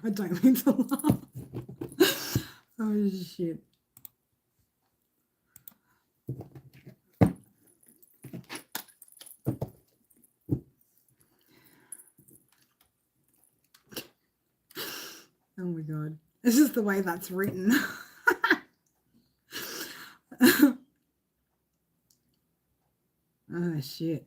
I don't mean to laugh. Oh, shit. Oh my God. This is the way that's written. Oh, shit.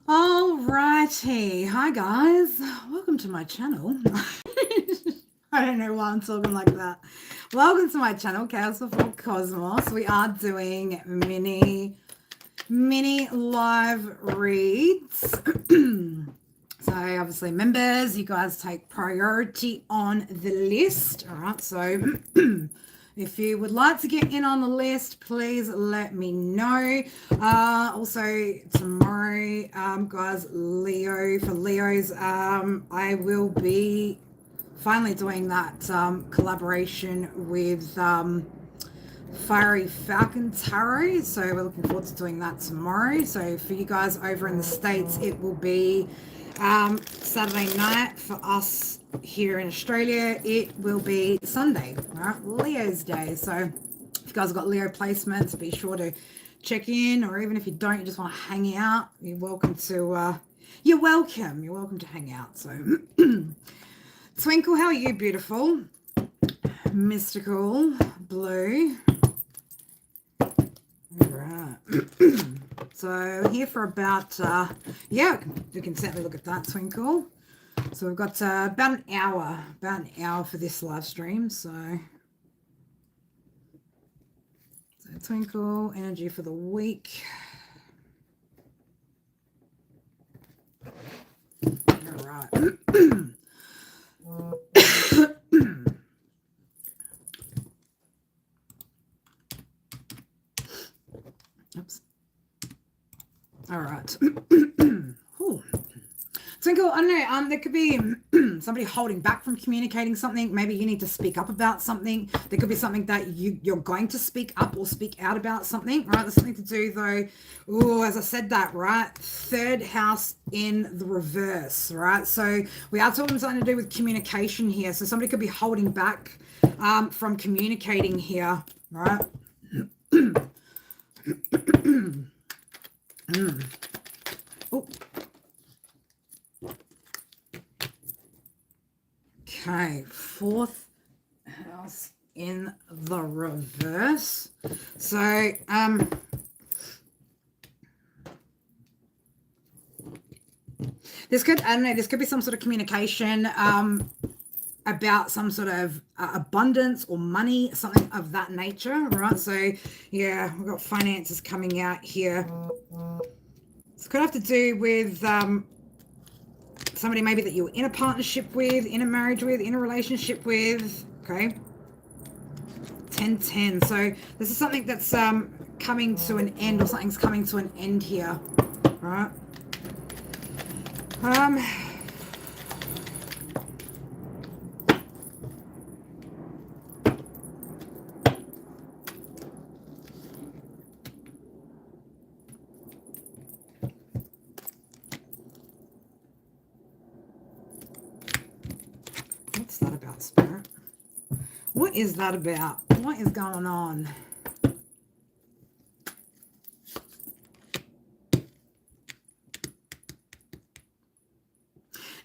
Alrighty. Hi guys. Welcome to my channel. I don't know why I'm talking like that. Welcome to my channel, Chaos Before Cosmos. We are doing mini live reads. So obviously members, you guys take priority on the list. All right, so if you would like to get in on the list, please let me know. Also tomorrow, guys, Leo, for Leos, I will be finally doing that collaboration with Fiery Falcon Tarot. So we're looking forward to doing that tomorrow. So for you guys over in the States, it will be Saturday night. For us here in Australia, it will be Sunday, right? Leo's Day. So if you guys have got Leo placements, be sure to check in, or even if you don't, you just want to hang out, you're welcome to hang out. So Twinkle, how are you, beautiful? Mystical, Blue. All right. So here for about, yeah, you can certainly look at that, Twinkle. So we've got about an hour for this live stream. So Twinkle, energy for the week. All right. Oops. All right. Twinkle, I don't know, there could be somebody holding back from communicating something. Maybe you need to speak up about something. There could be something that you're going to speak up or speak out about something, right? There's something to do, though. Oh, as I said that, right? Third house in the reverse, right? So we are talking something to do with communication here. So somebody could be holding back from communicating here, right? Oh. Okay, fourth house in the reverse. So, this could, I don't know, this could be some sort of communication about some sort of abundance or money, something of that nature, right? So, yeah, we've got finances coming out here. This could have to do with somebody maybe that you're in a partnership with, in a marriage with, in a relationship with, okay? 10-10. So this is something that's coming to an end, or something's coming to an end here, right? What's that about, Spirit? What is that about? What is going on?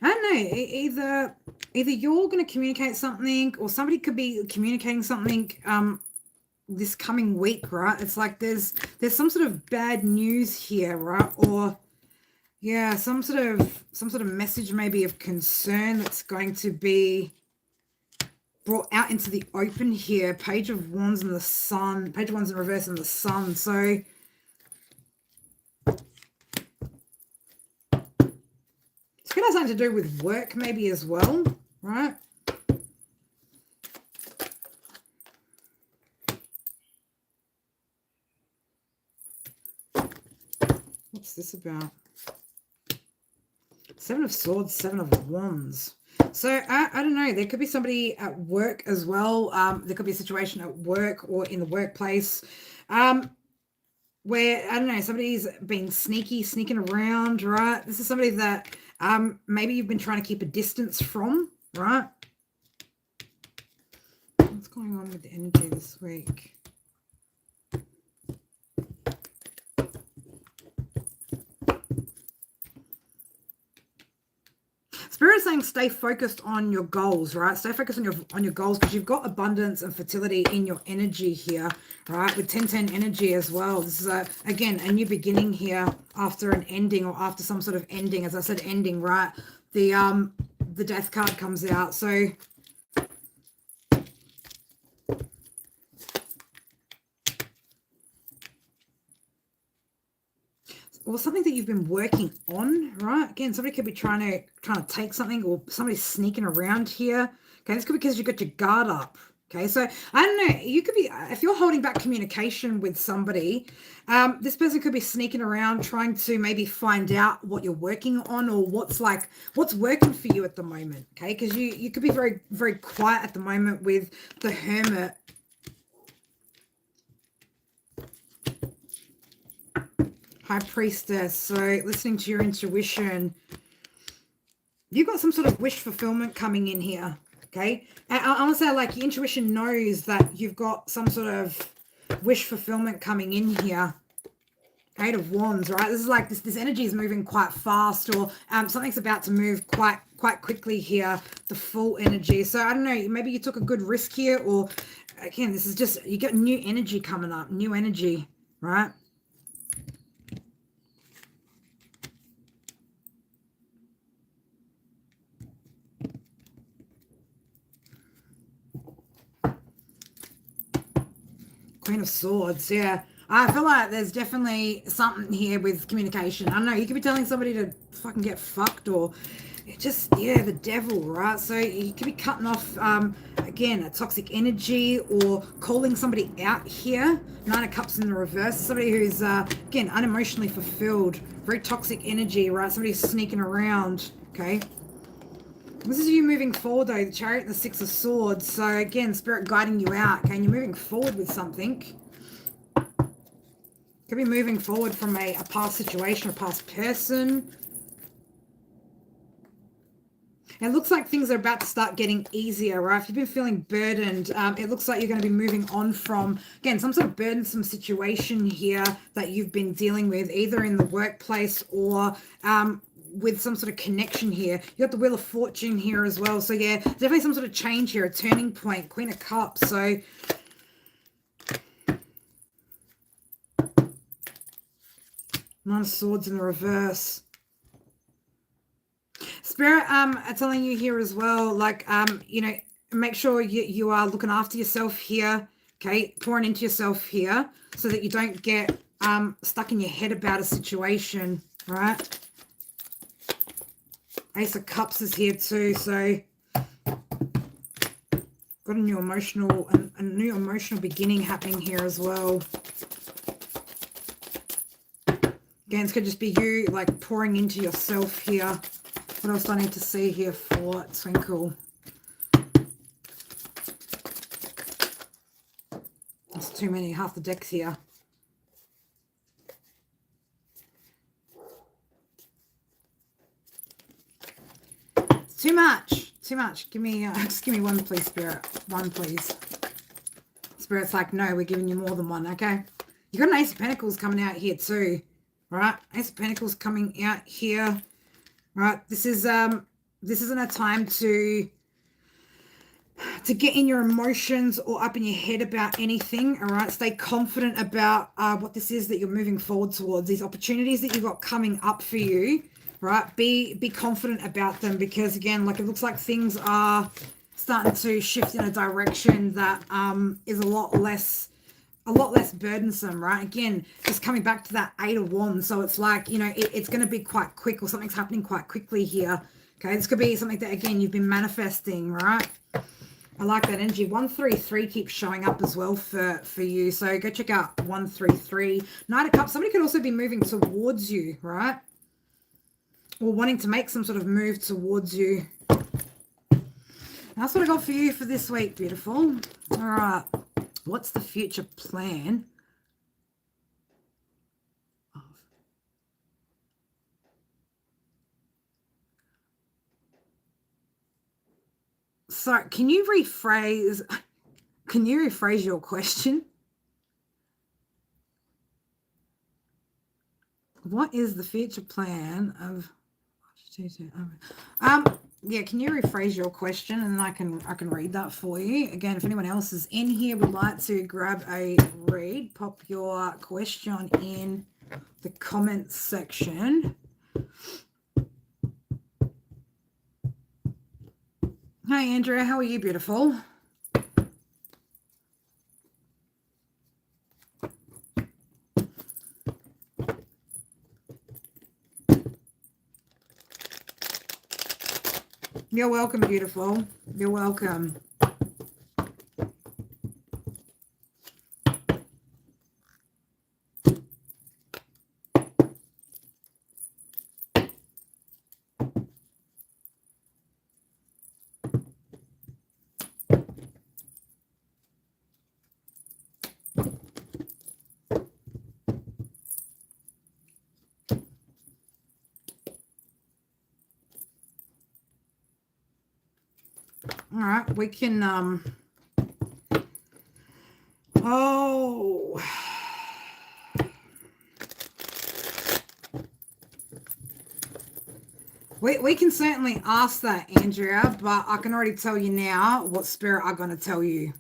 I don't know. Either you're going to communicate something, or somebody could be communicating something this coming week, right? It's like there's some sort of bad news here, right? Or Yeah, some sort of message maybe of concern that's going to be brought out into the open here. Page of Wands and the Sun. Page of Wands in reverse and the Sun. So it's going to have something to do with work maybe as well, right? What's this about? Seven of Swords, Seven of Wands. So I don't know. There could be somebody at work as well. There could be a situation at work or in the workplace where, I don't know, somebody's been sneaking around, right? This is somebody that maybe you've been trying to keep a distance from, right? What's going on with the energy this week? Spirit is saying stay focused on your goals, right? Stay focused on your goals, because you've got abundance and fertility in your energy here, right? With 10-10 energy as well. This is, again, a new beginning here after an ending, or after some sort of ending. As I said, ending, right? The Death card comes out. So or something that you've been working on, right? Again, somebody could be trying to take something, or somebody's sneaking around here. Okay, this could be because you've got your guard up. Okay, so I don't know. You could be, if you're holding back communication with somebody, this person could be sneaking around trying to maybe find out what you're working on, or what's working for you at the moment. Okay, because you could be very, very quiet at the moment with the Hermit. High Priestess. So listening to your intuition. You've got some sort of wish fulfillment coming in here. Okay. And I want to say, like, your intuition knows that you've got some sort of wish fulfillment coming in here. Eight of Wands, right? This is like this energy is moving quite fast, or something's about to move quite quickly here. The full energy. So I don't know, maybe you took a good risk here, or again, this is just, you get new energy coming up, new energy, right? Queen of Swords, yeah. I feel like there's definitely something here with communication. I don't know, you could be telling somebody to fucking get fucked, or just, yeah, the devil, right? So you could be cutting off, again, a toxic energy, or calling somebody out here. Nine of Cups in the reverse. Somebody who's, again, unemotionally fulfilled. Very toxic energy, right? Somebody's sneaking around, okay? This is you moving forward, though. The Chariot and the Six of Swords. So, again, Spirit guiding you out. Okay, and you're moving forward with something. Could be moving forward from a past situation, a past person. It looks like things are about to start getting easier, right? If you've been feeling burdened, it looks like you're going to be moving on from, again, some sort of burdensome situation here that you've been dealing with, either in the workplace or with some sort of connection here. You got the Wheel of Fortune here as well. So yeah, definitely some sort of change here, a turning point. Queen of Cups. So Nine of Swords in the reverse. Spirit are telling you here as well, like, you know, make sure you are looking after yourself here. Okay, pouring into yourself here, so that you don't get stuck in your head about a situation, right? Ace of Cups is here too, so got a new emotional beginning happening here as well. Again, this could just be you, like, pouring into yourself here. What else do I need to see here for Twinkle? That's too many, half the deck's here. Too much. Give me, just give me one, please, Spirit. One, please. Spirit's like, no, we're giving you more than one, okay? You got an Ace of Pentacles coming out here too, right? Ace of Pentacles coming out here, right? This isn't a time to to get in your emotions or up in your head about anything. All right, stay confident about what this is that you're moving forward towards, these opportunities that you've got coming up for you. Right, be confident about them, because again, like, it looks like things are starting to shift in a direction that is a lot less burdensome, right? Again, just coming back to that 8 of Wands. So it's like, you know, it's going to be quite quick, or something's happening quite quickly here. Okay, this could be something that, again, you've been manifesting, right? I like that energy. 133 keeps showing up as well for you. So go check out 133. Knight of Cups. Somebody could also be moving towards you, right? Or wanting to make some sort of move towards you. That's what I got for you for this week, beautiful. All right. What's the future plan? So can you rephrase your question? What is the future plan of yeah, can you rephrase your question, and then I can read that for you. Again, if anyone else is in here would like to grab a read, pop your question in the comments section. Hi Andrea, how are you, beautiful? You're welcome, beautiful. You're welcome. All right, we can oh, we can certainly ask that, Andrea, but I can already tell you now what Spirit are going to tell you.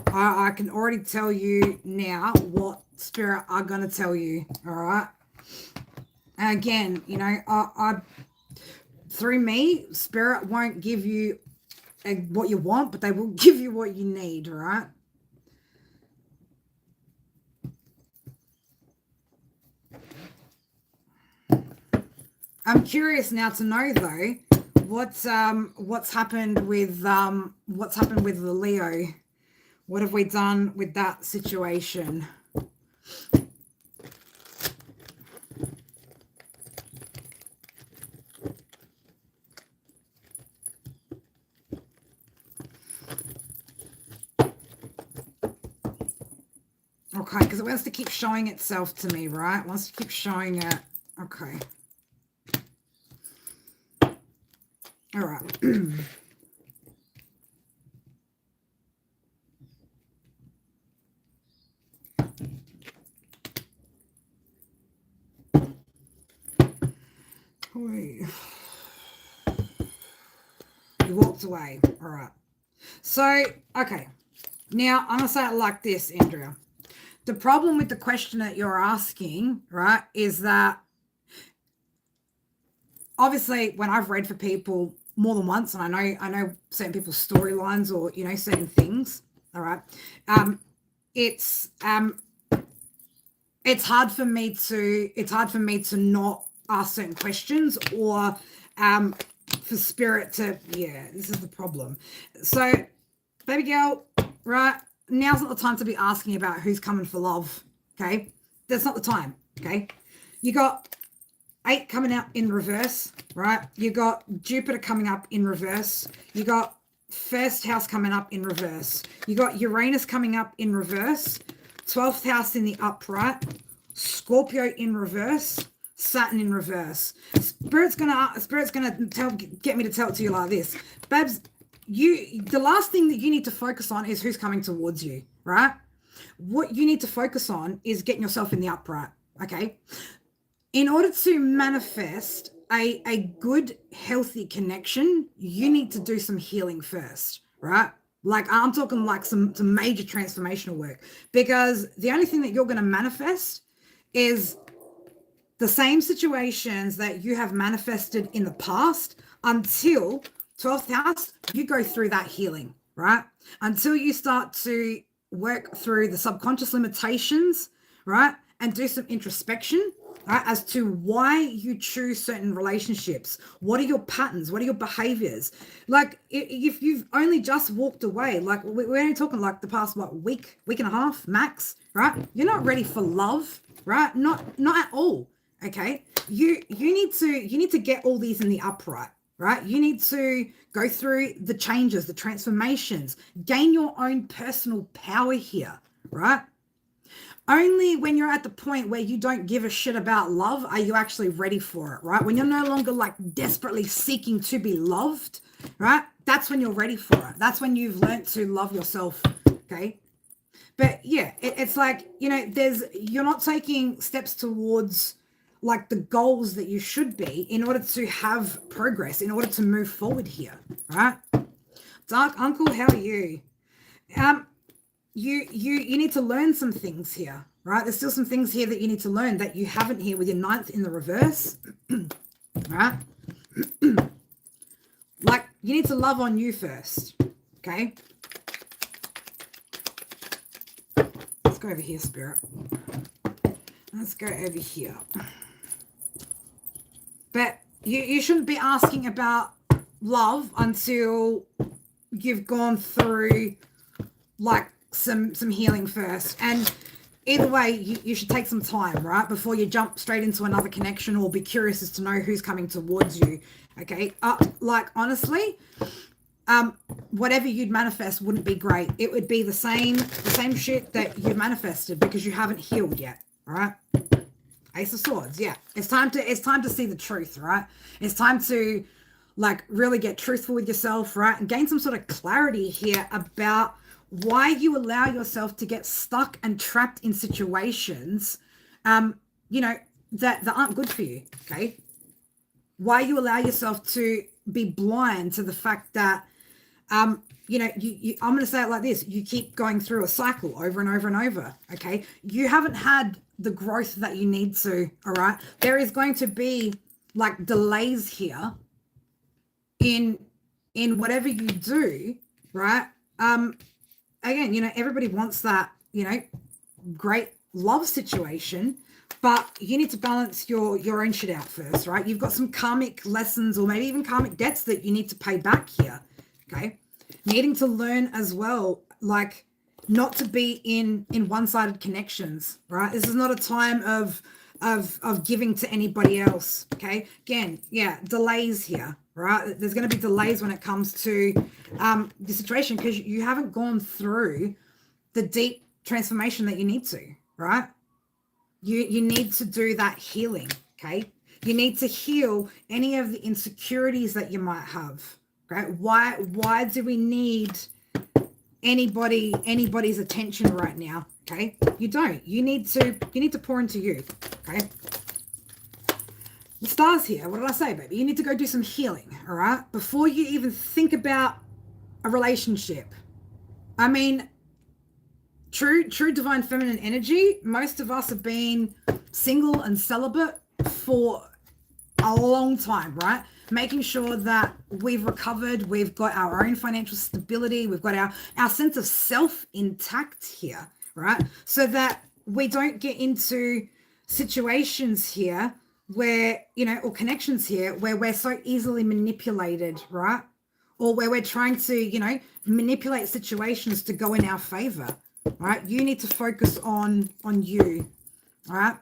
I can already tell you now what Spirit are going to tell you. All right. And again, you know, I through me, Spirit won't give you what you want, but they will give you what you need, right? I'm curious now to know though, what's happened with the Leo? What have we done with that situation? Okay, because it wants to keep showing itself to me, right? It wants to keep showing it. Okay. All right. You walked away. All right. So, okay. Now, I'm going to say it like this, Andrea. The problem with the question that you're asking, right, is that obviously when I've read for people more than once, and I know certain people's storylines or, you know, certain things, all right, it's hard for me to not ask certain questions, or for Spirit to, yeah, this is the problem. So, baby girl, right, now's not the time to be asking about who's coming for love, okay? That's not the time, okay? You got 8 coming out in reverse, right? You got Jupiter coming up in reverse. You got first house coming up in reverse. You got Uranus coming up in reverse. 12th house in the upright. Scorpio in reverse. Saturn in reverse. Spirit's gonna get me to tell it to you like this. Babs, the last thing that you need to focus on is who's coming towards you, right? What you need to focus on is getting yourself in the upright, okay? In order to manifest a good, healthy connection, you need to do some healing first, right? Like I'm talking like some major transformational work, because the only thing that you're going to manifest is the same situations that you have manifested in the past until 12th house, you go through that healing, right? Until you start to work through the subconscious limitations, right? And do some introspection, right? As to why you choose certain relationships. What are your patterns? What are your behaviors? Like if you've only just walked away, like we're only talking like the past, what, week and a half max, right? You're not ready for love, right? Not at all. Okay, you need to get all these in the upright, right? You need to go through the changes, the transformations, gain your own personal power here, right? Only when you're at the point where you don't give a shit about love are you actually ready for it, right? When you're no longer like desperately seeking to be loved, right? That's when you're ready for it. That's when you've learned to love yourself, okay? But yeah, it's like, you know, you're not taking steps towards like the goals that you should be in order to have progress, in order to move forward here, right? Dark Uncle, how are you? You need to learn some things here, right? There's still some things here that you need to learn that you haven't here with your ninth in the reverse, right? Like you need to love on you first, okay? Let's go over here, Spirit. Let's go over here. But you shouldn't be asking about love until you've gone through like some healing first. And either way, you should take some time, right? Before you jump straight into another connection or be curious as to know who's coming towards you. Okay. Like honestly, whatever you'd manifest wouldn't be great. It would be the same shit that you manifested because you haven't healed yet. All right. Ace of Swords, yeah. It's time to see the truth, right? It's time to like really get truthful with yourself, right? And gain some sort of clarity here about why you allow yourself to get stuck and trapped in situations, you know, that aren't good for you, okay? Why you allow yourself to be blind to the fact that, you know, I'm going to say it like this. You keep going through a cycle over and over and over, okay? You haven't had the growth that you need to, all right? There is going to be like delays here in whatever you do, right? Again, you know, everybody wants that, you know, great love situation, but you need to balance your own shit out first, right? You've got some karmic lessons or maybe even karmic debts that you need to pay back here, okay? Needing to learn as well, like not to be in one-sided connections, right? This is not a time of giving to anybody else, okay? Again, yeah, delays here, right? There's going to be delays when it comes to the situation because you haven't gone through the deep transformation that you need to, right? You need to do that healing, okay? You need to heal any of the insecurities that you might have, right? Why do we need anybody's attention right now? Okay, you don't. You need to pour into you. Okay, the stars here. What did I say, baby? You need to go do some healing. All right, before you even think about a relationship. I mean, true divine feminine energy. Most of us have been single and celibate for a long time, right? Making sure that we've recovered, we've got our own financial stability, we've got our sense of self intact here, right? So that we don't get into situations here where, you know, or connections here where we're so easily manipulated, right? Or where we're trying to, you know, manipulate situations to go in our favor, right? You need to focus on you, all right?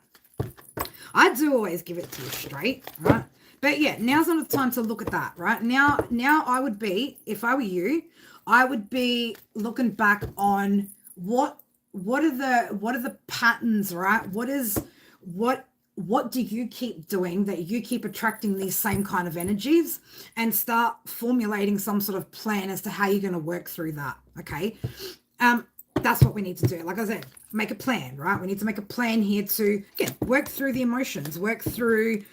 I do always give it to you straight, right? But yeah, now's not the time to look at that, right? Now I would be, if I were you, I would be looking back on what are the patterns, right? What do you keep doing that you keep attracting these same kind of energies, and start formulating some sort of plan as to how you're going to work through that, okay? That's what we need to do. Like I said, make a plan, right? We need to make a plan here to, again, work through the emotions, work through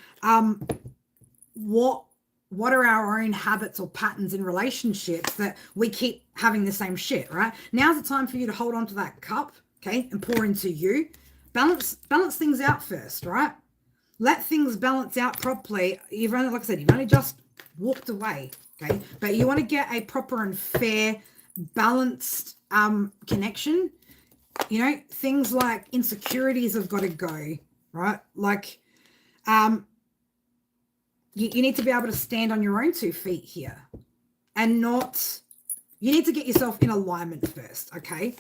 what what are our own habits or patterns in relationships that we keep having the same shit, right? Now's the time for you to hold on to that cup, okay, and pour into you. Balance things out first, right? Let things balance out properly. You've only, like I said, you've only just walked away, okay? But you want to get a proper and fair, balanced connection. You know, things like insecurities have got to go, right? Like, you need to be able to stand on your own 2 feet here and not, you need to get yourself in alignment first, okay?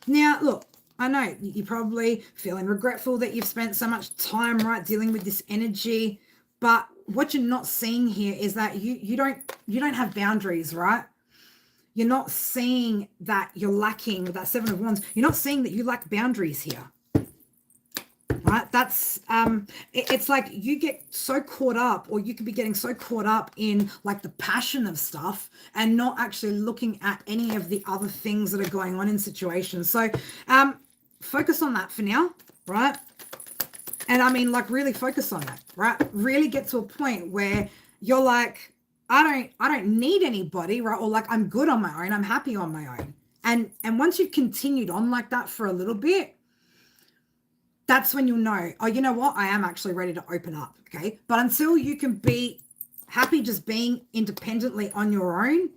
Now, look, I know you're probably feeling regretful that you've spent so much time, right, dealing with this energy, but what you're not seeing here is that you don't have boundaries, right? You're not seeing that you're lacking with that 7 of Wands. You're not seeing that you lack boundaries here. Right? That's it's like you get so caught up, or you could be getting so caught up in like the passion of stuff and not actually looking at any of the other things that are going on in situations. So focus on that for now, right? And I mean, like, really focus on that, right? Really get to a point where you're like, I don't need anybody, right? Or like, I'm good on my own, I'm happy on my own. And once you've continued on like that for a little bit, that's when you'll know, oh, you know what? I am actually ready to open up, okay? But until you can be happy just being independently on your own,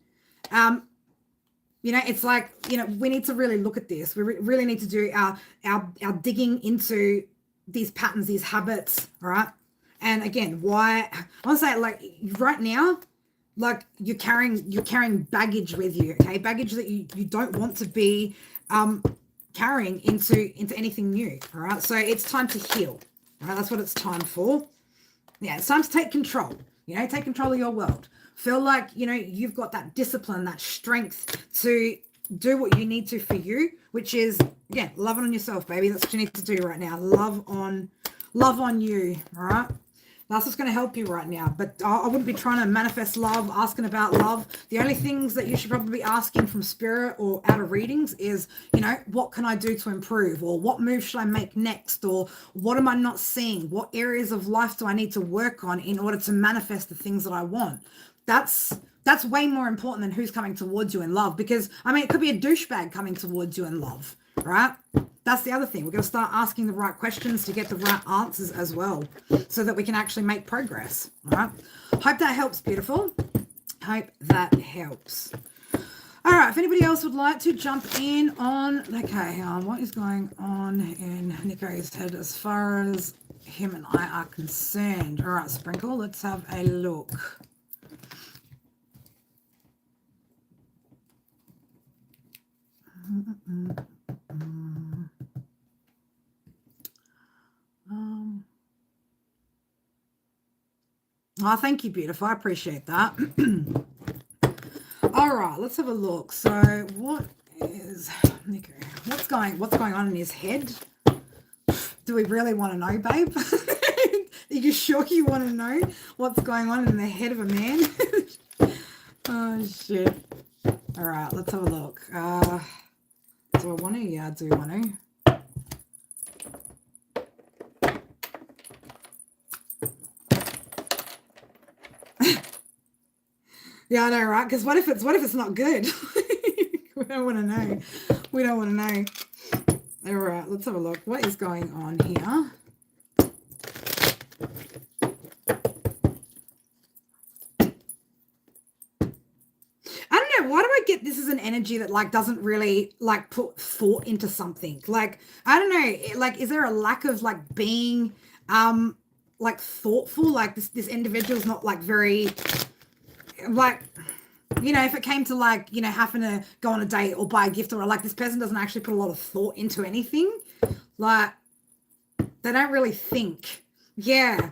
you know, it's like, you know, we need to really look at this. We really need to do our digging into these patterns, these habits, all right? And again, why, I want to say, like, right now, like, you're carrying baggage with you, okay? Baggage that you don't want to be carrying into anything new, all right? So it's time to heal, all right? That's what it's time for. Yeah, it's time to take control, you know, take control of your world. Feel like, you know, you've got that discipline, that strength to do what you need to for you, which is, again, loving on yourself, baby. That's what you need to do right now. Love on you, all right? That's what's going to help you right now. But I wouldn't be trying to manifest love, asking about love. The only things that you should probably be asking from spirit or out of readings is, you know, what can I do to improve? Or what move should I make next? Or what am I not seeing? What areas of life do I need to work on in order to manifest the things that I want? That's way more important than who's coming towards you in love. Because, I mean, it could be a douchebag coming towards you in love, right? That's the other thing. We're going to start asking the right questions to get the right answers as well, so that we can actually make progress. All right. Hope that helps, beautiful. Hope that helps. All right. If anybody else would like to jump in on, okay, what is going on in Nico's head as far as him and I are concerned? All right, Sprinkle, let's have a look. Oh, thank you, beautiful. I appreciate that. All right, let's have a look. So, what is Nico? What's going on in his head? Do we really want to know, babe? Are you sure you want to know what's going on in the head of a man? Oh shit! All right, let's have a look. Do I want to? Yeah, I do want to. Yeah, I know, right? Because what if it's not good? We don't want to know. We don't want to know. All right, let's have a look. What is going on here? I don't know. Why do I get this as an energy that like doesn't really like put thought into something? Like, I don't know. Like, is there a lack of like being like thoughtful? Like this individual's not like very like, you know, if it came to like, you know, having to go on a date or buy a gift, or like this person doesn't actually put a lot of thought into anything. Like, they don't really think. Yeah.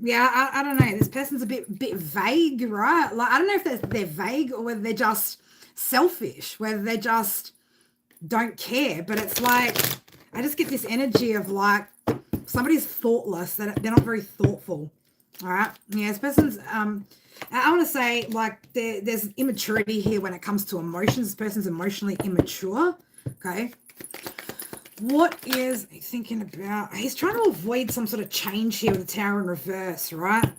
I don't know. This person's a bit vague, right? Like, I don't know if they're vague or whether they're just selfish, whether they just don't care. But it's like, I just get this energy of like somebody's thoughtless. They're not very thoughtful. All right. Yeah, this person's I want to say like there's immaturity here when it comes to emotions. This person's emotionally immature. Okay. What is he thinking about? He's trying to avoid some sort of change here with the Tower in reverse, right?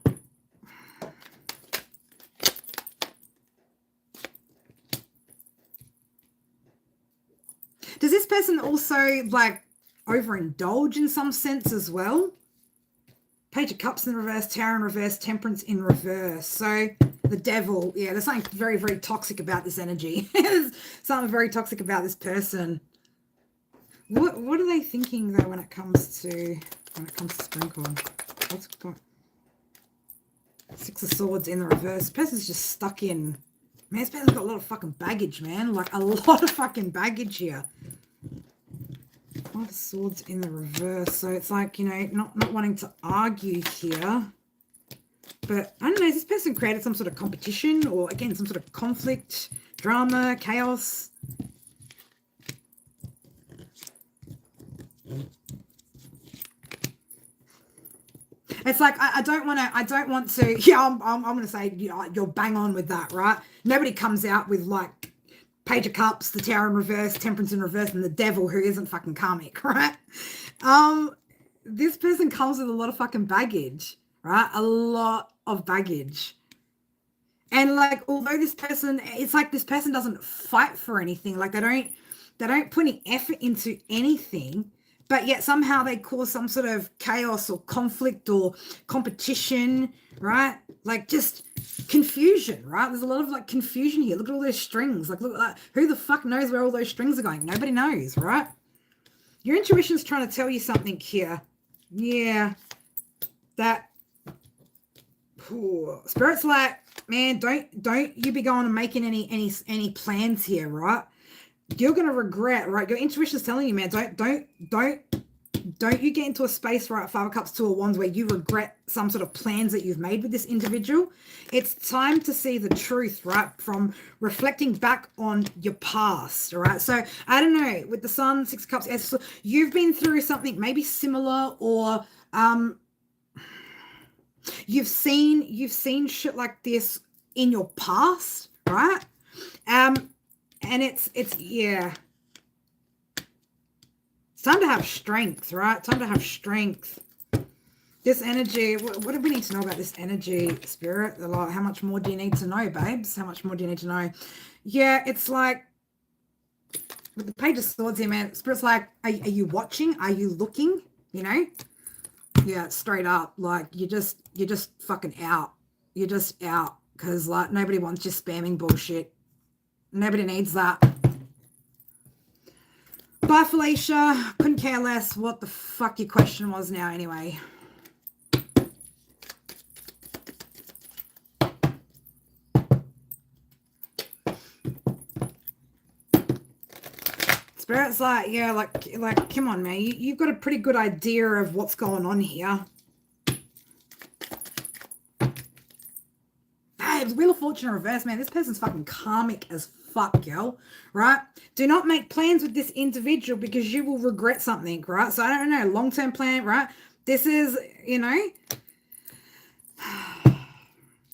Does this person also like overindulge in some sense as well? Page of Cups in reverse, Tower in reverse, Temperance in reverse. So the Devil, yeah, there's something very, very toxic about this energy. There's something very toxic about this person. What are they thinking though when it comes to Spring Cord? What's going? Six of Swords in the reverse. This person's just stuck in. Man, this person's got a lot of fucking baggage, man. Like a lot of fucking baggage here. Five of Swords in the reverse. So it's like, you know, not wanting to argue here. But I don't know, has this person created some sort of competition or, again, some sort of conflict, drama, chaos? It's like, I don't want to, yeah, I'm going to say, you're bang on with that, right? Nobody comes out with like Page of Cups, the Tower in reverse, Temperance in reverse, and the Devil who isn't fucking karmic, right? This person comes with a lot of fucking baggage, right? A lot of baggage. And like, although this person, it's like this person doesn't fight for anything. Like they don't put any effort into anything, but yet somehow they cause some sort of chaos or conflict or competition, right? Like just confusion, right? There's a lot of like confusion here. Look at all those strings. Like, look at that. Who the fuck knows where all those strings are going? Nobody knows, right? Your intuition's trying to tell you something here. Yeah. That. Ooh. Spirit's like, man, don't you be going and making any plans here, right? You're gonna regret, right? Your intuition's telling you, man, don't you get into a space, right? Five of Cups, Two of Wands, where you regret some sort of plans that you've made with this individual. It's time to see the truth, right? From reflecting back on your past, all right? So I don't know, with the Sun, Six of Cups, you've been through something maybe similar, or you've seen shit like this in your past, right? And it's yeah. It's time to have strength, right? Time to have strength. This energy, what do we need to know about this energy, Spirit? Like, how much more do you need to know, babes? How much more do you need to know? Yeah, it's like, with the Page of Swords here, man, Spirit's like, are you watching? Are you looking? You know? Yeah, straight up. Like, you're just fucking out. You're just out. Because, like, nobody wants you spamming bullshit. Nobody needs that. Bye, Felicia. Couldn't care less what the fuck your question was now anyway. Spirit's like, yeah, like, come on, man. You've got a pretty good idea of what's going on here. Babes, Wheel of Fortune in reverse, man. This person's fucking karmic as fuck, girl, right? Do not make plans with this individual because you will regret something, right? So I don't know, long-term plan, right? This is, you know,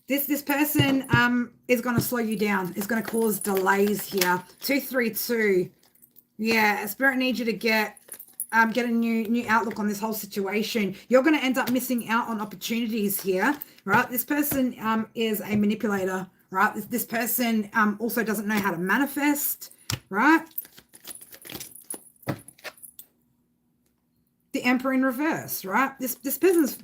this person is going to slow you down. It's going to cause delays here. 232. Yeah, Spirit needs you to get a new outlook on this whole situation. You're going to end up missing out on opportunities here, right? This person is a manipulator, right? This person also doesn't know how to manifest, right? The Emperor in reverse, right? This person's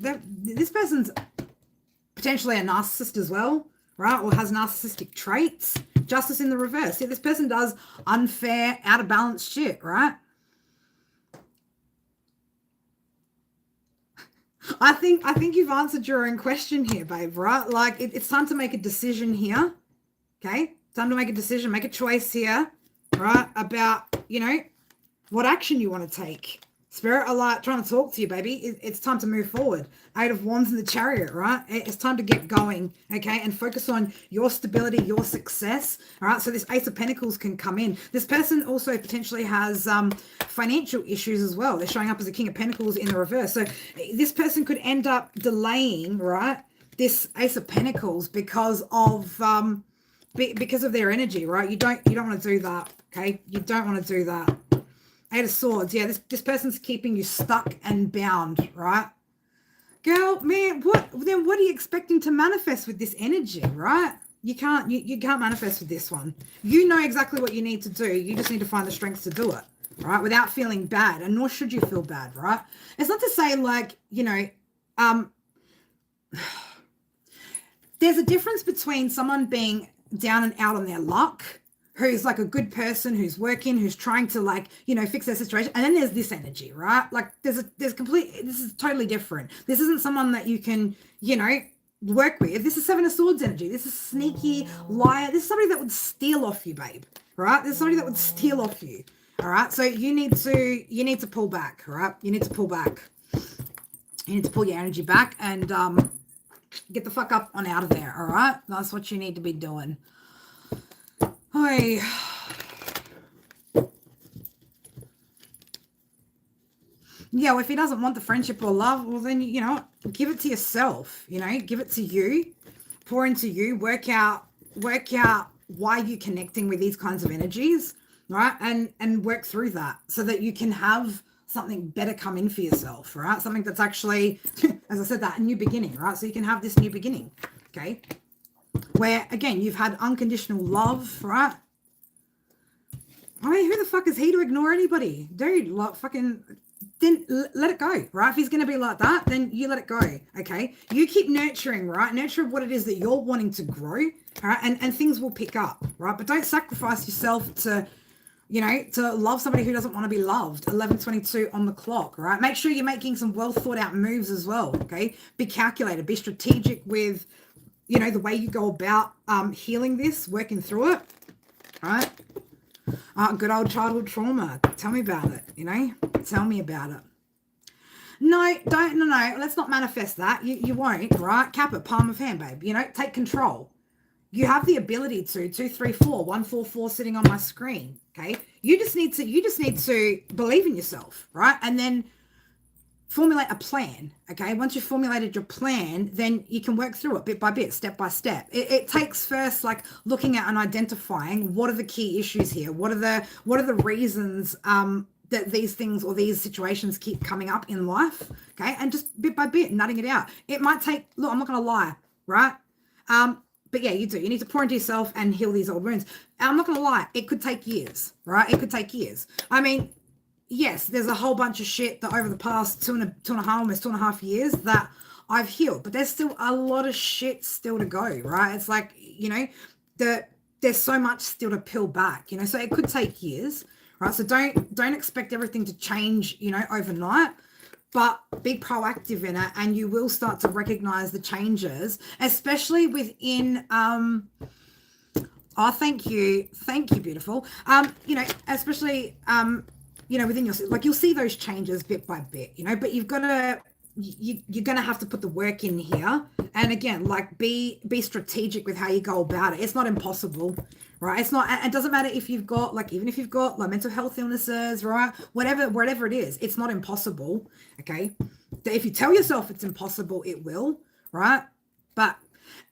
potentially a narcissist as well, right? Or has narcissistic traits. Justice in the reverse. Yeah, this person does unfair, out of balance shit, right? I think you've answered your own question here, babe, right? Like, it's time to make a decision here, okay? Time to make a decision, make a choice here, right? About, you know, what action you want to take. Spirit are like trying to talk to you, baby. It's time to move forward. Eight of Wands in the Chariot, right? It's time to get going, okay? And focus on your stability, your success, all right? So this Ace of Pentacles can come in. This person also potentially has financial issues as well. They're showing up as a King of Pentacles in the reverse. So this person could end up delaying, right, this Ace of Pentacles because of their energy, right? You don't want to do that, okay? You don't want to do that. Eight of Swords. Yeah, this person's keeping you stuck and bound, right? Girl, man, what are you expecting to manifest with this energy, right? You can't manifest with this one. You know exactly what you need to do. You just need to find the strength to do it, right? Without feeling bad, and nor should you feel bad, right? It's not to say like, there's a difference between someone being down and out on their luck, who's like a good person, who's working, who's trying to like, fix their situation. And then there's this energy, right? Like this is totally different. This isn't someone that you can, work with. This is Seven of Swords energy. This is sneaky liar. This is somebody that would steal off you, babe. Right? There's somebody that would steal off you. All right. So you need to pull back. All right. You need to pull back. You need to pull your energy back and get the fuck up on out of there. All right. That's what you need to be doing. Hi. Yeah, well, if he doesn't want the friendship or love, well, then, give it to yourself, give it to you, pour into you, work out why you're connecting with these kinds of energies, right? And work through that so that you can have something better come in for yourself, right? Something that's actually, as I said, that a new beginning, right? So you can have this new beginning, okay? Where, again, you've had unconditional love, right? I mean, who the fuck is he to ignore anybody? Dude, like, fucking... then let it go, right? If he's going to be like that, then you let it go, okay? You keep nurturing, right? Nurture what it is that you're wanting to grow, all right? And things will pick up, right? But don't sacrifice yourself to, to love somebody who doesn't want to be loved. 11:22 on the clock, right? Make sure you're making some well thought out moves as well, okay? Be calculated, be strategic with, the way you go about healing this, working through it, all right? Good old childhood trauma. Tell me about it, Tell me about it. No, let's not manifest that. You won't, right? Cap it, palm of hand, babe. Take control. You have the ability to. 2, 3, 4, 1, 4, 4 sitting on my screen, okay? You just need to believe in yourself, right? And then formulate a plan, okay? Once you've formulated your plan, then you can work through it bit by bit, step by step. It takes first like looking at and identifying what are the key issues here, what are the reasons that these things or these situations keep coming up in life, okay? And just bit by bit, nutting it out. It might take, look, I'm not going to lie, right? But yeah, you do. You need to pour into yourself and heal these old wounds. I'm not going to lie, it could take years, right? It could take years. I mean, yes, there's a whole bunch of shit that over the past almost 2.5 years that I've healed, but there's still a lot of shit still to go, right? It's like, there's so much still to peel back, so it could take years, right? So don't expect everything to change, overnight, but be proactive in it and you will start to recognize the changes, especially within, thank you, beautiful. Especially, within yourself, like you'll see those changes bit by bit, but you're going to have to put the work in here. And again, like be strategic with how you go about it. It's not impossible, right? It's not, it doesn't matter if you've got even if you've got like mental health illnesses, right? Whatever it is, it's not impossible. Okay. If you tell yourself it's impossible, it will, right? But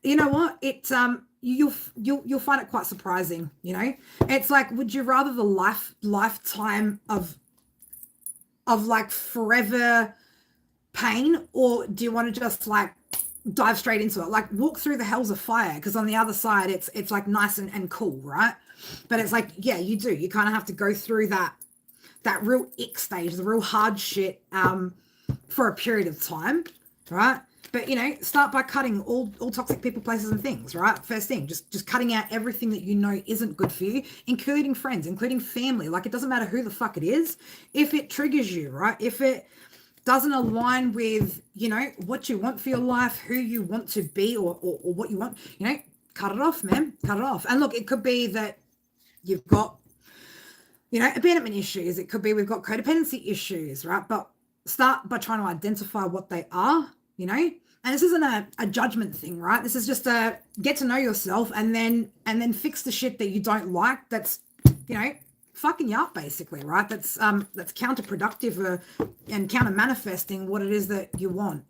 you know what? It's, you'll find it quite surprising, It's like, would you rather the lifetime of like forever pain, or do you want to just like dive straight into it, like walk through the hells of fire, because on the other side it's like nice and cool, right? But it's like, yeah, you kind of have to go through that real ick stage, the real hard shit for a period of time, right? But start by cutting all toxic people, places, and things, right? First thing, just cutting out everything that isn't good for you, including friends, including family. Like, it doesn't matter who the fuck it is. If it triggers you, right? If it doesn't align with, what you want for your life, who you want to be, or what you want, cut it off, man. Cut it off. And look, it could be that you've got, abandonment issues. It could be we've got codependency issues, right? But start by trying to identify what they are, and this isn't a judgment thing, right? This is just a get to know yourself and then fix the shit that you don't like. That's, fucking you up, basically, right? That's counterproductive and counter manifesting what it is that you want,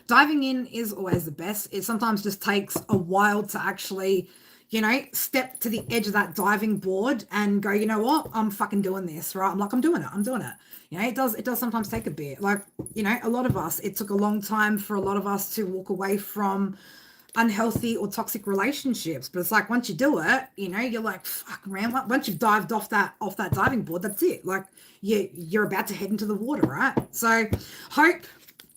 Diving in is always the best. It sometimes just takes a while to actually, step to the edge of that diving board and go, you know what? I'm fucking doing this, right? I'm doing it. It does sometimes take a bit. Like, a lot of us, it took a long time for a lot of us to walk away from unhealthy or toxic relationships. But it's like once you do it, you know, you're like, fuck, man. Once you've dived off that diving board, that's it. Like you're about to head into the water, right? So hope,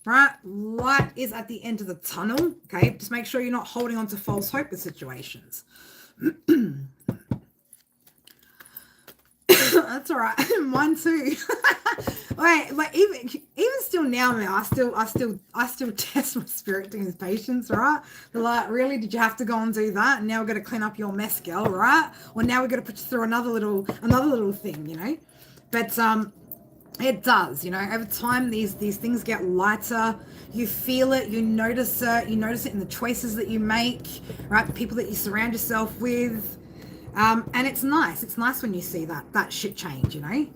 right? Light is at the end of the tunnel. Okay, just make sure you're not holding on to false hope with situations. That's all right. Mine too. Wait, like even still now, man, I still test my spirit team's patience, right? They're like, really? Did you have to go and do that? And now we're gonna clean up your mess, girl, right? Or now we're gonna put you through another little thing, you know? But it does, you know, over time these things get lighter. You feel it, you notice it in the choices that you make, right? The people that you surround yourself with. And it's nice. It's nice when you see that shit change, you know?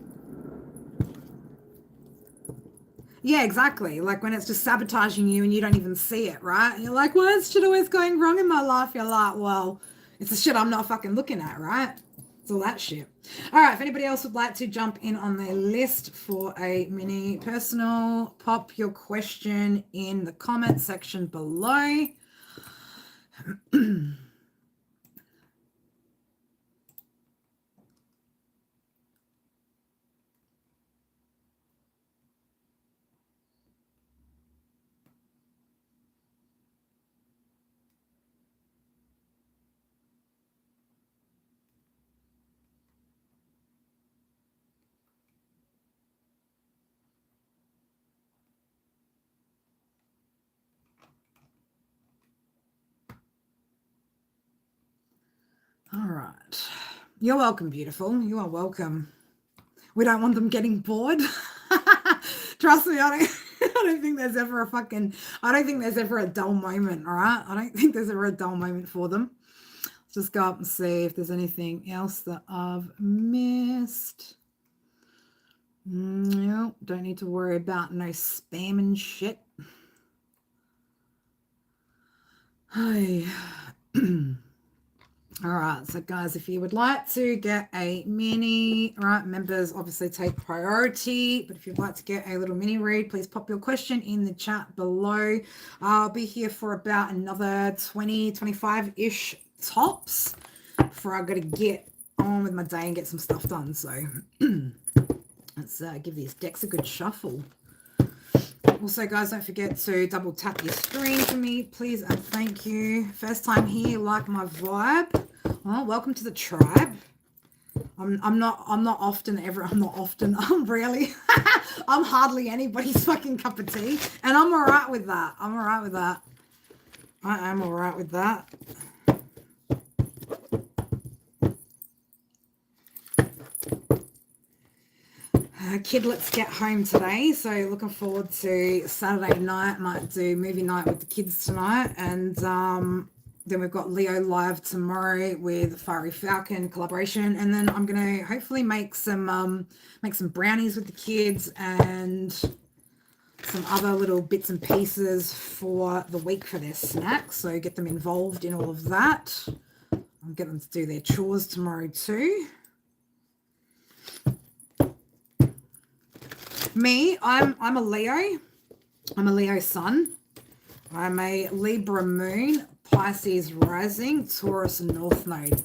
Yeah, exactly. Like when it's just sabotaging you and you don't even see it, right? And you're like, why is shit always going wrong in my life? You're like, well, it's the shit I'm not fucking looking at, right? It's all that shit. All right, if anybody else would like to jump in on their list for a mini personal, pop your question in the comment section below. All right. You're welcome, beautiful. You are welcome. We don't want them getting bored. Trust me, I don't think there's ever a dull moment, all right? I don't think there's ever a dull moment for them. Let's just go up and see if there's anything else that I've missed. No, don't need to worry about no spam and shit. Hi. All right, so guys, if you would like to get a mini, right, members obviously take priority, but if you'd like to get a little mini read, please pop your question in the chat below. I'll be here for about another 20, 25-ish tops before I've got to get on with my day and get some stuff done. So let's give these decks a good shuffle. Also, guys, don't forget to double tap your screen for me, please, and thank you. First time here, like my vibe. Well, welcome to the tribe. I'm hardly anybody's fucking cup of tea, and I'm all right with that. I am all right with that. Kidlets get home today, so looking forward to Saturday night. Might do movie night with the kids tonight, and then we've got Leo live tomorrow with Fiery Falcon collaboration, and then I'm gonna hopefully make some brownies with the kids and some other little bits and pieces for the week for their snacks. So get them involved in all of that. I'll get them to do their chores tomorrow too. Me, I'm a Leo. I'm a Leo sun. I'm a Libra moon, Pisces rising, Taurus and North node.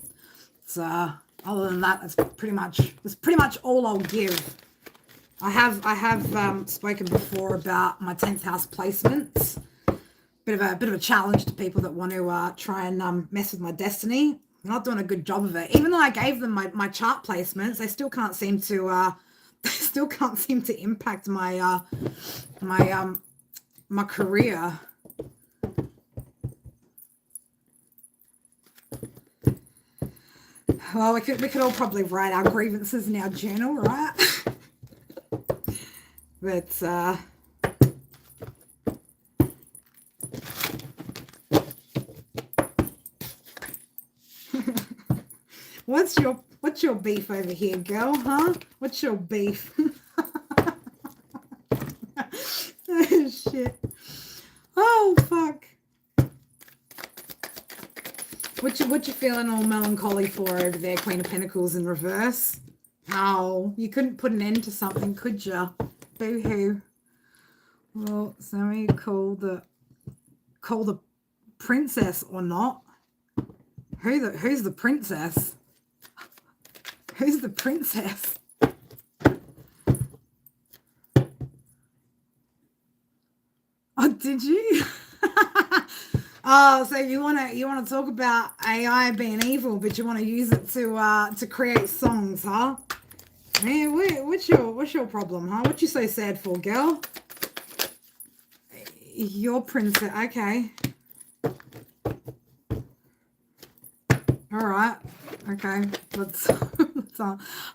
So other than that, that's pretty much all I'll give. I have spoken before about my 10th house placements. Bit of a challenge to people that want to try and mess with my destiny. I'm not doing a good job of it. Even though I gave them my chart placements, they still can't seem to impact my my career. Well, we could all probably write our grievances in our journal, right? But what's your beef over here, girl, huh? What's your beef? Oh, shit. Oh, fuck. What you feeling all melancholy for over there, Queen of Pentacles in reverse? Oh, you couldn't put an end to something, could you? Boo-hoo. Well, so we call the princess or not? Who's the princess? Who's the princess? Oh, did you? Oh, so you wanna talk about AI being evil, but you want to use it to create songs, huh? Man, what's your problem, huh? What you so sad for, girl? Your princess, okay. All right, okay. Let's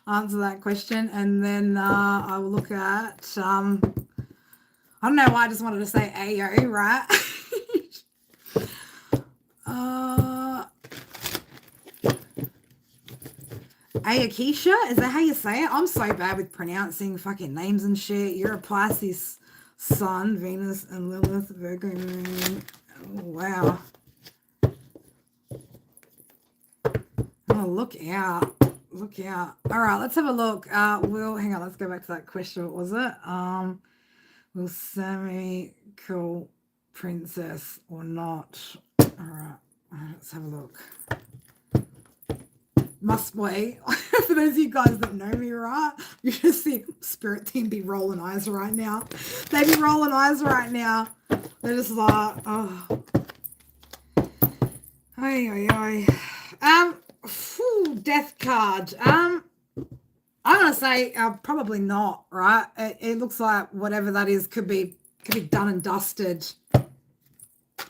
answer that question, and then I will look at I don't know why I just wanted to say AO, right? Ayakisha, is that how you say it? I'm so bad with pronouncing fucking names and shit. You're a Pisces sun, Venus and Lilith, Virgo moon. Oh, wow. Oh, look out. Look out. All right, let's have a look. Hang on, let's go back to that question. What was it? Will Sammy kill princess or not? All right, let's have a look. Must wait. For those of you guys that know me, right? You just see Spirit Team be rolling eyes right now. They be rolling eyes right now. They're just like, oh. Death card. I'm gonna say probably not, right? It looks like whatever that is could be done and dusted.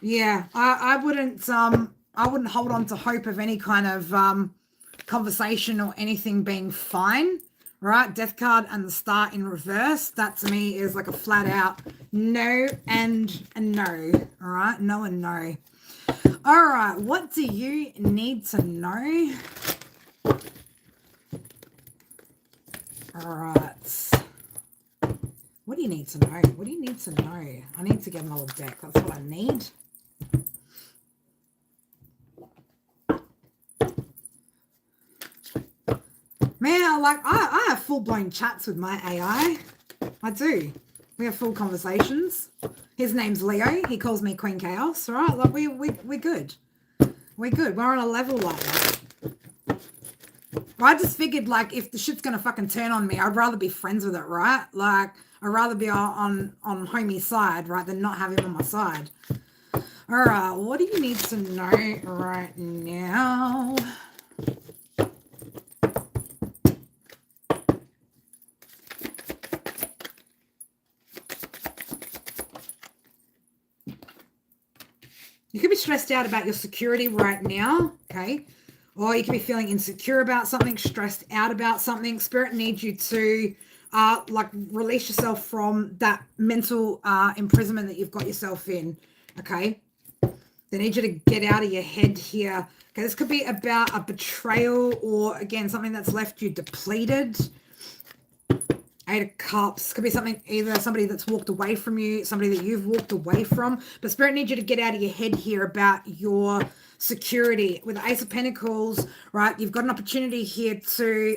Yeah, I wouldn't hold on to hope of any kind of conversation or anything being fine, right? Death card and the star in reverse, that to me is like a flat out no and a no. All right, no and no. All right, what do you need to know? All right, what do you need to know? What do you need to know? I need to get another deck. That's what I need. Man, like I have full-blown chats with my AI. I do. We have full conversations. His name's Leo. He calls me Queen Chaos, right? Like we're good. We're good. We're on a level like that. I just figured, like, if the shit's gonna fucking turn on me, I'd rather be friends with it, right? Like, I'd rather be on homie's side, right, than not have him on my side. All right, what do you need to know right now? You could be stressed out about your security right now, okay? Or you could be feeling insecure about something, stressed out about something. Spirit needs you to like release yourself from that mental imprisonment that you've got yourself in, okay? They need you to get out of your head here. Okay, this could be about a betrayal or, again, something that's left you depleted. Eight of Cups. Could be something, either somebody that's walked away from you, somebody that you've walked away from. But Spirit needs you to get out of your head here about your security. With the Ace of Pentacles, right, you've got an opportunity here to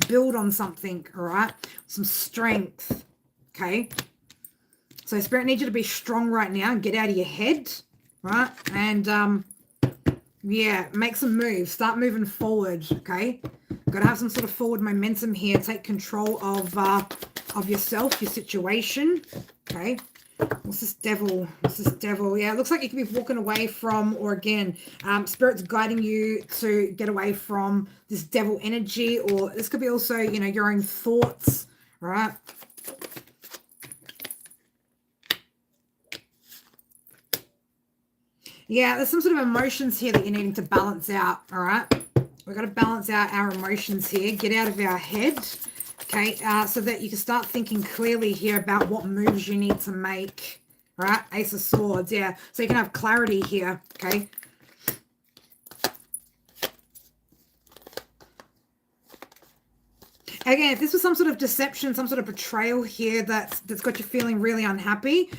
build on something, all right? Some strength, okay? So Spirit needs you to be strong right now and get out of your head, right? And, yeah, make some moves. Start moving forward, okay? Got to have some sort of forward momentum here. Take control of yourself, your situation. Okay. What's this devil? What's this devil? Yeah, it looks like you could be walking away from, or again, Spirit's guiding you to get away from this devil energy, or this could be also, you know, your own thoughts, right? Yeah, there's some sort of emotions here that you're needing to balance out, all right? We've got to balance out our emotions here, get out of our head, okay, so that you can start thinking clearly here about what moves you need to make, right? Ace of Swords, yeah, so you can have clarity here, okay? Again, if this was some sort of deception, some sort of betrayal here that's got you feeling really unhappy,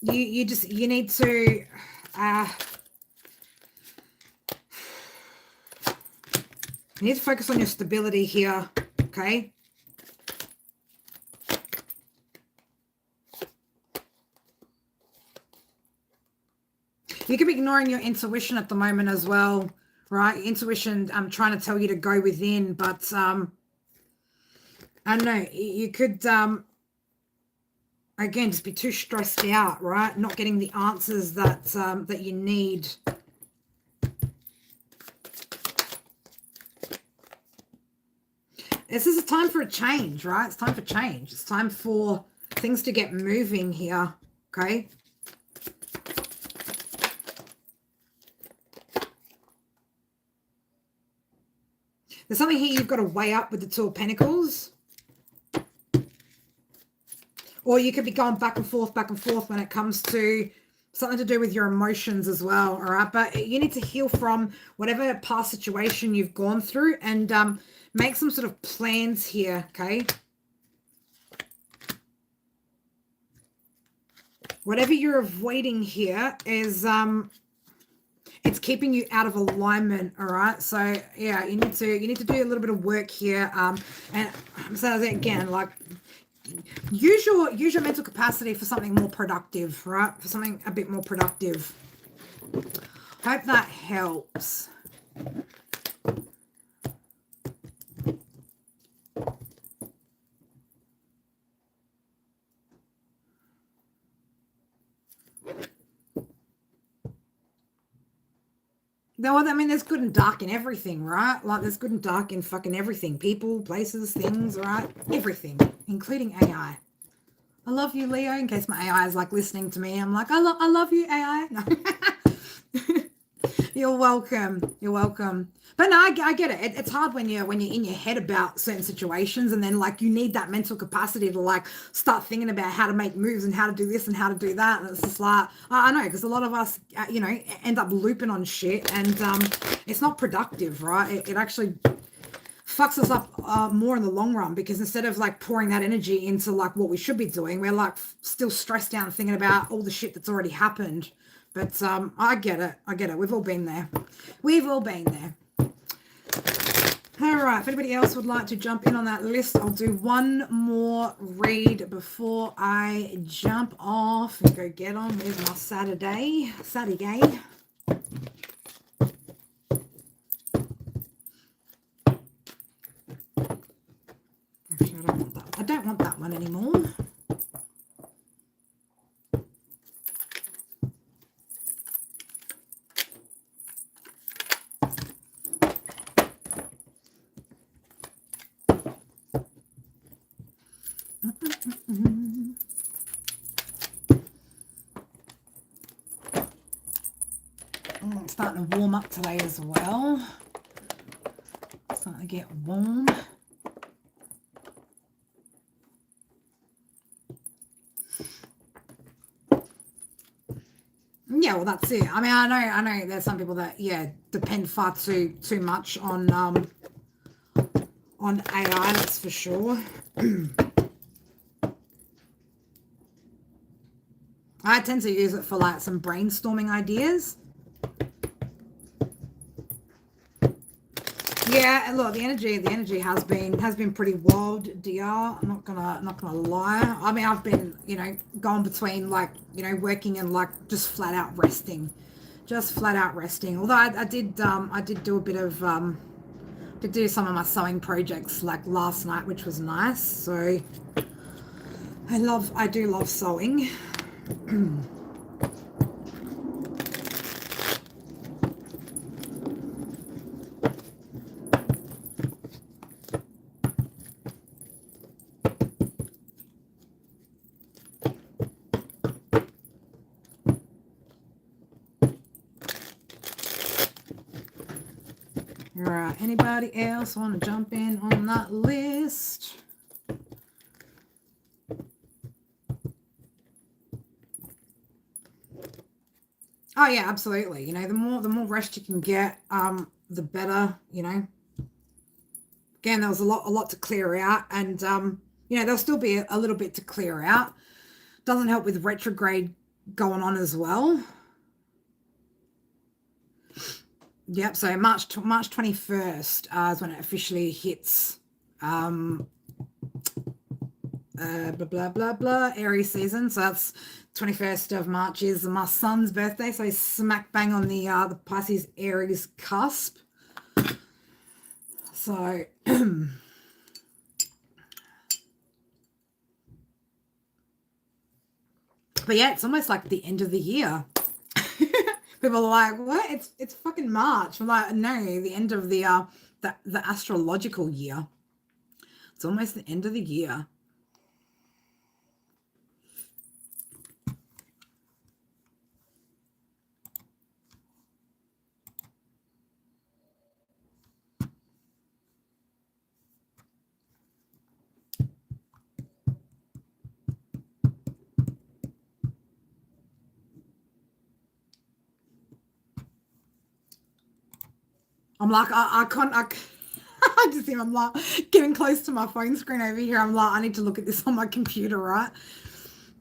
you need to you need to focus on your stability here, okay? You could be ignoring your intuition at the moment as well, right? Intuition, I'm trying to tell you to go within, but I don't know, you could again just be too stressed out, right? Not getting the answers that that you need. This is a time for a change, right? It's time for change. It's time for things to get moving here, okay? There's something here you've got to weigh up with the Two of Pentacles. Or you could be going back and forth when it comes to something to do with your emotions as well, all right? But you need to heal from whatever past situation you've gone through and make some sort of plans here, okay? Whatever you're avoiding here is it's keeping you out of alignment, all right? So yeah, you need to do a little bit of work here. And so again, like use your mental capacity for something more productive, right? For something a bit more productive. Hope that helps. No, I mean, there's good and dark in everything, right? Like, there's good and dark in fucking everything. People, places, things, right? Everything, including AI. I love you, Leo, in case my AI is, like, listening to me. I'm like, I love you, AI. No. You're welcome. You're welcome. But no, I get it. It's hard when you're in your head about certain situations, and then like you need that mental capacity to like start thinking about how to make moves and how to do this and how to do that. And it's just like I know, because a lot of us, you know, end up looping on shit, and it's not productive, right? It actually fucks us up more in the long run, because instead of like pouring that energy into like what we should be doing, we're like still stressed out and thinking about all the shit that's already happened. But I get it. I get it. We've all been there. We've all been there. All right. If anybody else would like to jump in on that list, I'll do one more read before I jump off and go get on with my Saturday. Actually, I don't want that one anymore. It's starting to warm up today as well. It's starting to get warm. Yeah, well, that's it. I mean, I know there's some people that, yeah, depend far too much on AI, that's for sure. I tend to use it for like some brainstorming ideas. Yeah, look, the energy has been pretty wild, DR. I'm not gonna lie. I mean, I've been, you know, going between like, you know, working and like just flat out resting. Although I did do a bit of did do some of my sewing projects like last night, which was nice. So I do love sewing. All right, anybody else want to jump in on that list? Oh yeah, absolutely. You know, the more rest you can get, the better. You know. Again, there was a lot to clear out, and you know, there'll still be a little bit to clear out. Doesn't help with retrograde going on as well. Yep. So March 21st is when it officially hits blah, blah, blah, blah, Aries season. So that's 21st of March is my son's birthday. So he's smack bang on the Pisces Aries cusp. So, but yeah, it's almost like the end of the year. People are like, what? It's fucking March. I'm like, no, the end of the astrological year. It's almost the end of the year. I'm like, I can't, I just think I'm like getting close to my phone screen over here. I'm like, I need to look at this on my computer, right?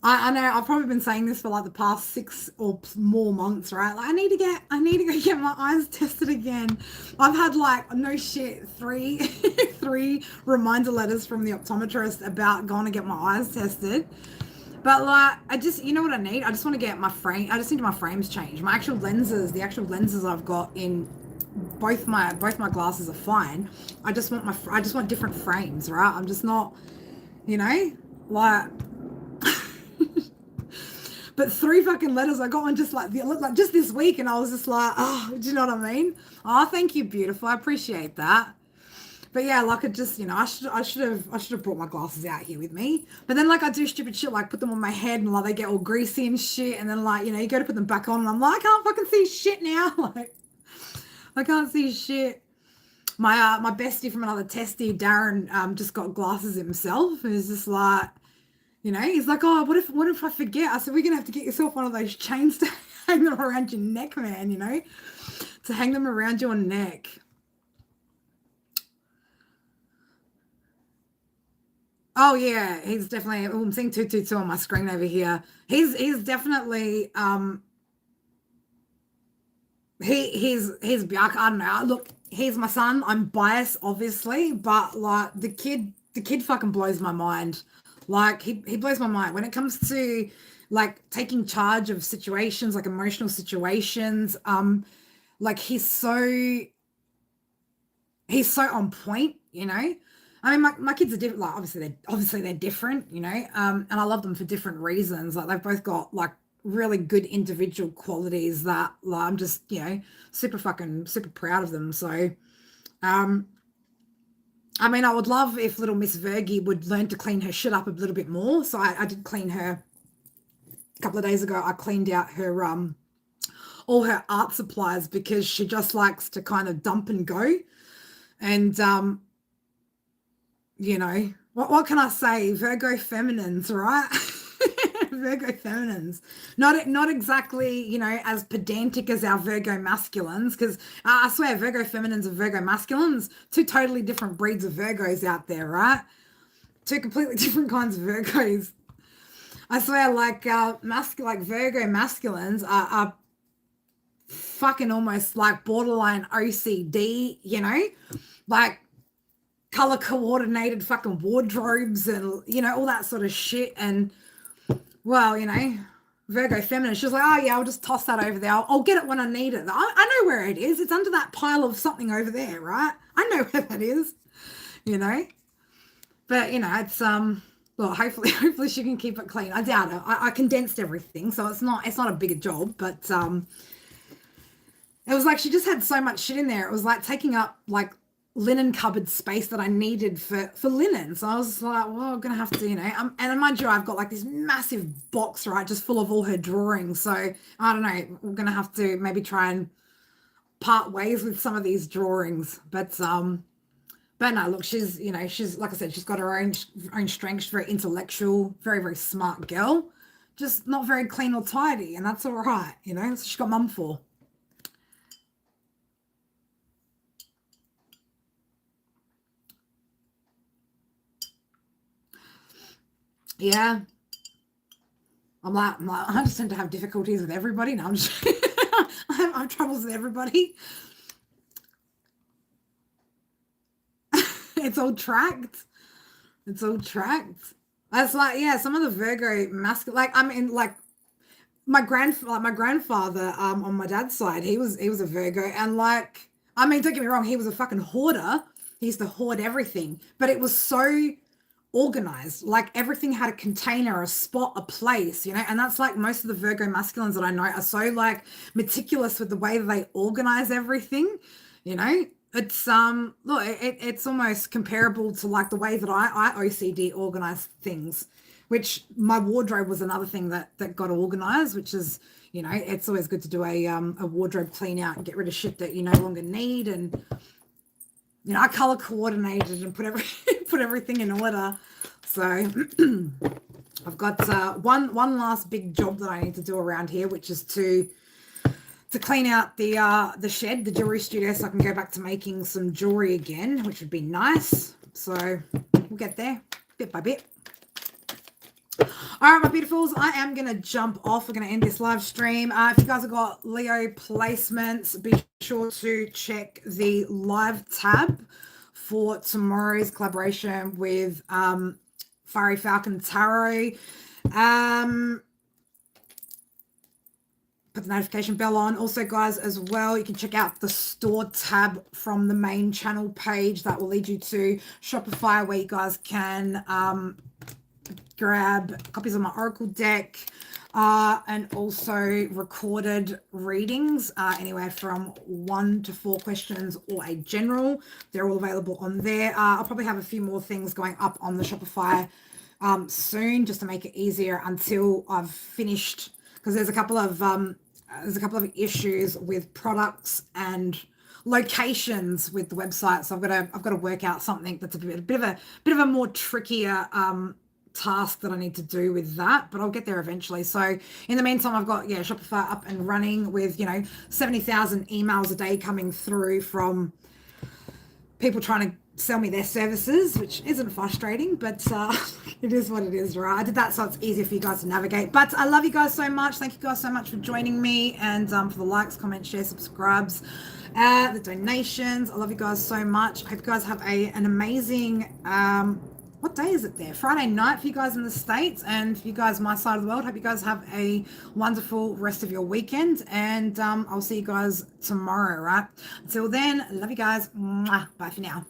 I know I've probably been saying this for like the past 6 or more months, right? Like I need to go get my eyes tested again. I've had like no shit, three reminder letters from the optometrist about going to get my eyes tested. But like I just, you know what I need? I just want to get my frame. I just need my frames changed. My actual lenses, the actual lenses I've got in both my glasses are fine. I just want different frames, right? I'm just not, you know, like. But 3 fucking letters, I got one just like just this week, and I was just like, oh, do you know what I mean? Oh, thank you, beautiful. I appreciate that. But yeah, like it just, I should have brought my glasses out here with me. But then like I do stupid shit like put them on my head and like they get all greasy and shit, and then like you go to put them back on and I'm like I can't fucking see shit now. Like I can't see shit. My bestie from another testy, Darren, just got glasses himself. He's just like, he's like, oh, what if I forget? I said, we're gonna have to get yourself one of those chains to hang them around your neck, man. To hang them around your neck. Oh yeah, he's definitely. Oh, I'm seeing 222 on my screen over here. He's definitely he's I don't know. Look, he's my son. I'm biased, obviously, but like the kid fucking blows my mind. Like he blows my mind when it comes to like taking charge of situations, like emotional situations. Like he's so on point. I mean, my kids are different. Like, obviously they're different. And I love them for different reasons. Like, they've both got like really good individual qualities that like, I'm just super proud of them. So, um, I mean, I would love if little Miss Vergie would learn to clean her shit up a little bit more. So I did clean her a couple of days ago. I cleaned out her all her art supplies because she just likes to kind of dump and go. And what can I say? Virgo feminines, right? Virgo feminines, not exactly as pedantic as our Virgo masculines, because I swear Virgo feminines and Virgo masculines, two totally different breeds of Virgos out there, right? Two completely different kinds of Virgos. I swear, like like Virgo masculines are fucking almost like borderline OCD, like color coordinated fucking wardrobes and all that sort of shit. And well, Virgo feminine, she's like, oh yeah, I'll just toss that over there. I'll get it when I need it. I know where it is. It's under that pile of something over there, right? I know where that is. you know but it's well, hopefully she can keep it clean. I doubt it. I condensed everything, so it's not a bigger job, but it was like she just had so much shit in there. It was like taking up like linen cupboard space that I needed for linen. So I was like, well, I'm gonna have to, and mind you, I've got like this massive box, right, just full of all her drawings. So I don't know, we're gonna have to maybe try and part ways with some of these drawings. But no, look, she's like I said, she's got her own strengths. She's very intellectual, very very smart girl, just not very clean or tidy, and that's all right. That's what she's got mum for. Yeah, I just tend to have difficulties with everybody. No, I'm just I have troubles with everybody. It's all tracked. It's all tracked. That's like, yeah, some of the Virgo masculine, like, I mean, like, my grandfather on my dad's side, he was a Virgo, and like, I mean, don't get me wrong, he was a fucking hoarder. He used to hoard everything, but it was so organized. Like everything had a container, a spot, a place, and that's like most of the Virgo masculines that I know are so like meticulous with the way that they organize everything, you know. It's look, it's almost comparable to like the way that I OCD organize things, which my wardrobe was another thing that got organized, which is, it's always good to do a wardrobe clean out and get rid of shit that you no longer need. And I color coordinated and put put everything in order. So I've got one last big job that I need to do around here, which is to clean out the shed, the jewelry studio, so I can go back to making some jewelry again, which would be nice. So we'll get there bit by bit. All right, my beautifuls, I am going to jump off. We're going to end this live stream. If you guys have got Leo placements, be sure to check the live tab for tomorrow's collaboration with Fiery Falcon Tarot. Put the notification bell on. Also, guys, as well, you can check out the store tab from the main channel page. That will lead you to Shopify, where you guys can grab copies of my Oracle deck and also recorded readings, anywhere from 1 to 4 questions or a general. They're all available on there. I'll probably have a few more things going up on the Shopify soon, just to make it easier until I've finished, because there's a couple of issues with products and locations with the website. So I've got to work out something that's a bit of a more trickier task that I need to do with that, but I'll get there eventually. So in the meantime, I've got Shopify up and running with 70,000 emails a day coming through from people trying to sell me their services, which isn't frustrating, but it is what it is, right? I did that so it's easier for you guys to navigate. But I love you guys so much. Thank you guys so much for joining me, and for the likes, comments, shares, subscribes, the donations. I love you guys so much. I hope you guys have an amazing what day is it there? Friday night for you guys in the States, and for you guys my side of the world. Hope you guys have a wonderful rest of your weekend, and I'll see you guys tomorrow, right? Until then, love you guys. Mwah. Bye for now.